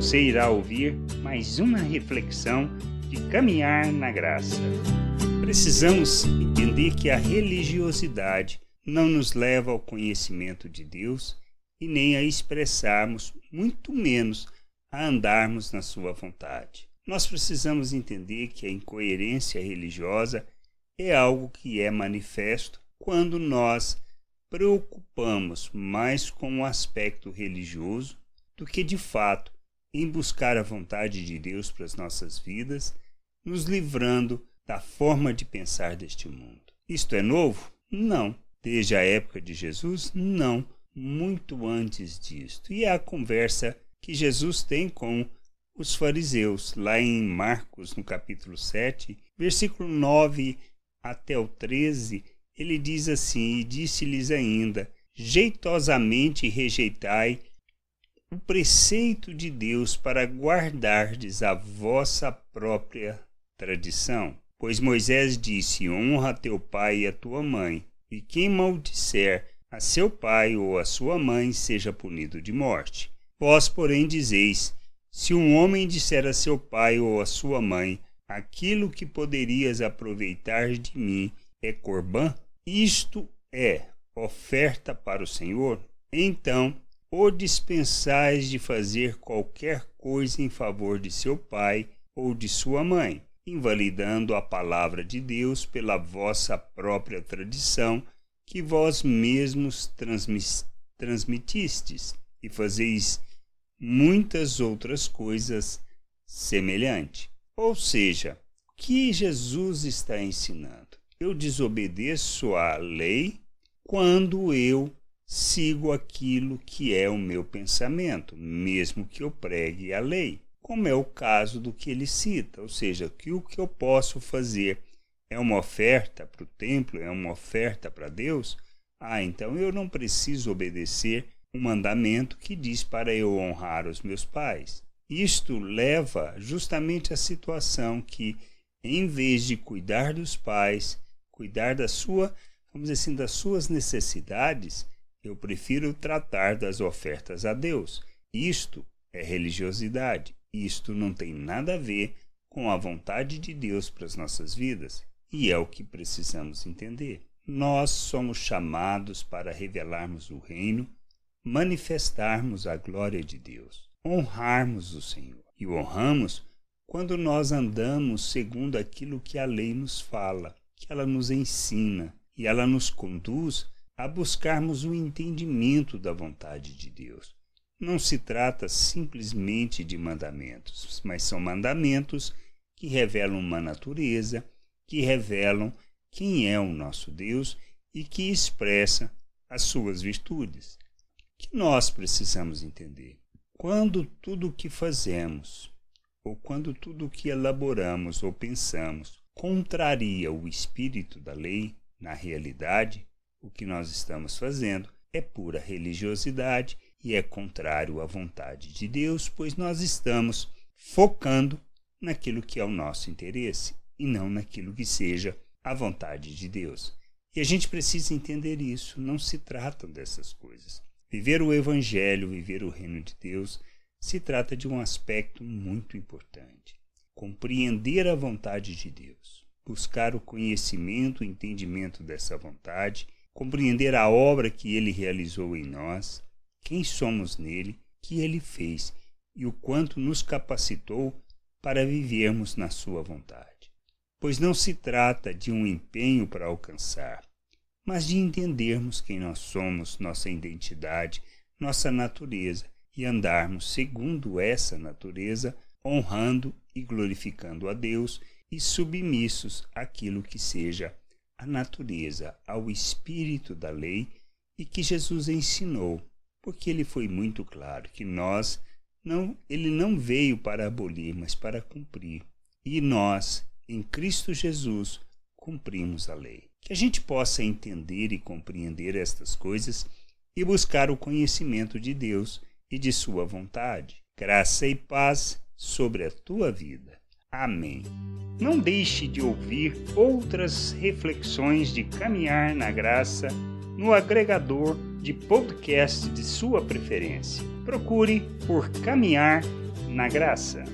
Você irá ouvir mais uma reflexão de caminhar na graça. Precisamos entender que a religiosidade não nos leva ao conhecimento de Deus e nem a expressarmos, muito menos a andarmos na sua vontade. Nós precisamos entender que a incoerência religiosa é algo que é manifesto quando nós preocupamos mais com o aspecto religioso do que, de fato, em buscar a vontade de Deus para as nossas vidas, nos livrando da forma de pensar deste mundo. Isto é novo? Não. Desde a época de Jesus? Não. Muito antes disto. E é a conversa que Jesus tem com os fariseus, lá em Marcos, no capítulo 7, versículo 9 até o 13, ele diz assim: e disse-lhes ainda, jeitosamente rejeitai o preceito de Deus para guardardes a vossa própria tradição. Pois Moisés disse, honra a teu pai e a tua mãe, e quem maldisser a seu pai ou a sua mãe seja punido de morte. Vós, porém, dizeis, se um homem disser a seu pai ou a sua mãe, aquilo que poderias aproveitar de mim é corbã, isto é oferta para o Senhor, então o dispensais de fazer qualquer coisa em favor de seu pai ou de sua mãe, invalidando a palavra de Deus pela vossa própria tradição, que vós mesmos transmitistes, e fazeis muitas outras coisas semelhantes. Ou seja, o que Jesus está ensinando? Eu desobedeço à lei quando eu sigo aquilo que é o meu pensamento, mesmo que eu pregue a lei, como é o caso do que ele cita, ou seja, que o que eu posso fazer é uma oferta para o templo, é uma oferta para Deus, então eu não preciso obedecer um mandamento que diz para eu honrar os meus pais. Isto leva justamente à situação que, em vez de cuidar dos pais, cuidar da sua, vamos dizer assim, das suas necessidades, eu prefiro tratar das ofertas a Deus. Isto é religiosidade. Isto não tem nada a ver com a vontade de Deus para as nossas vidas. E é o que precisamos entender. Nós somos chamados para revelarmos o reino, manifestarmos a glória de Deus, honrarmos o Senhor. E o honramos quando nós andamos segundo aquilo que a lei nos fala, que ela nos ensina, e ela nos conduz a buscarmos o entendimento da vontade de Deus. Não se trata simplesmente de mandamentos, mas são mandamentos que revelam uma natureza, que revelam quem é o nosso Deus e que expressa as suas virtudes. Que nós precisamos entender. Quando tudo o que fazemos, ou quando tudo o que elaboramos ou pensamos, contraria o espírito da lei, na realidade, o que nós estamos fazendo é pura religiosidade e é contrário à vontade de Deus, pois nós estamos focando naquilo que é o nosso interesse e não naquilo que seja a vontade de Deus. E a gente precisa entender isso, não se tratam dessas coisas. Viver o Evangelho, viver o reino de Deus, se trata de um aspecto muito importante. Compreender a vontade de Deus, buscar o conhecimento e entendimento dessa vontade, compreender a obra que Ele realizou em nós, quem somos nele, que Ele fez e o quanto nos capacitou para vivermos na sua vontade. Pois não se trata de um empenho para alcançar, mas de entendermos quem nós somos, nossa identidade, nossa natureza, e andarmos segundo essa natureza, honrando e glorificando a Deus e submissos àquilo que seja a natureza, ao espírito da lei e que Jesus ensinou, porque ele foi muito claro que ele não veio para abolir, mas para cumprir. E nós, em Cristo Jesus, cumprimos a lei. Que a gente possa entender e compreender estas coisas e buscar o conhecimento de Deus e de sua vontade. Graça e paz sobre a tua vida. Amém. Não deixe de ouvir outras reflexões de caminhar na graça no agregador de podcast de sua preferência. Procure por Caminhar na graça.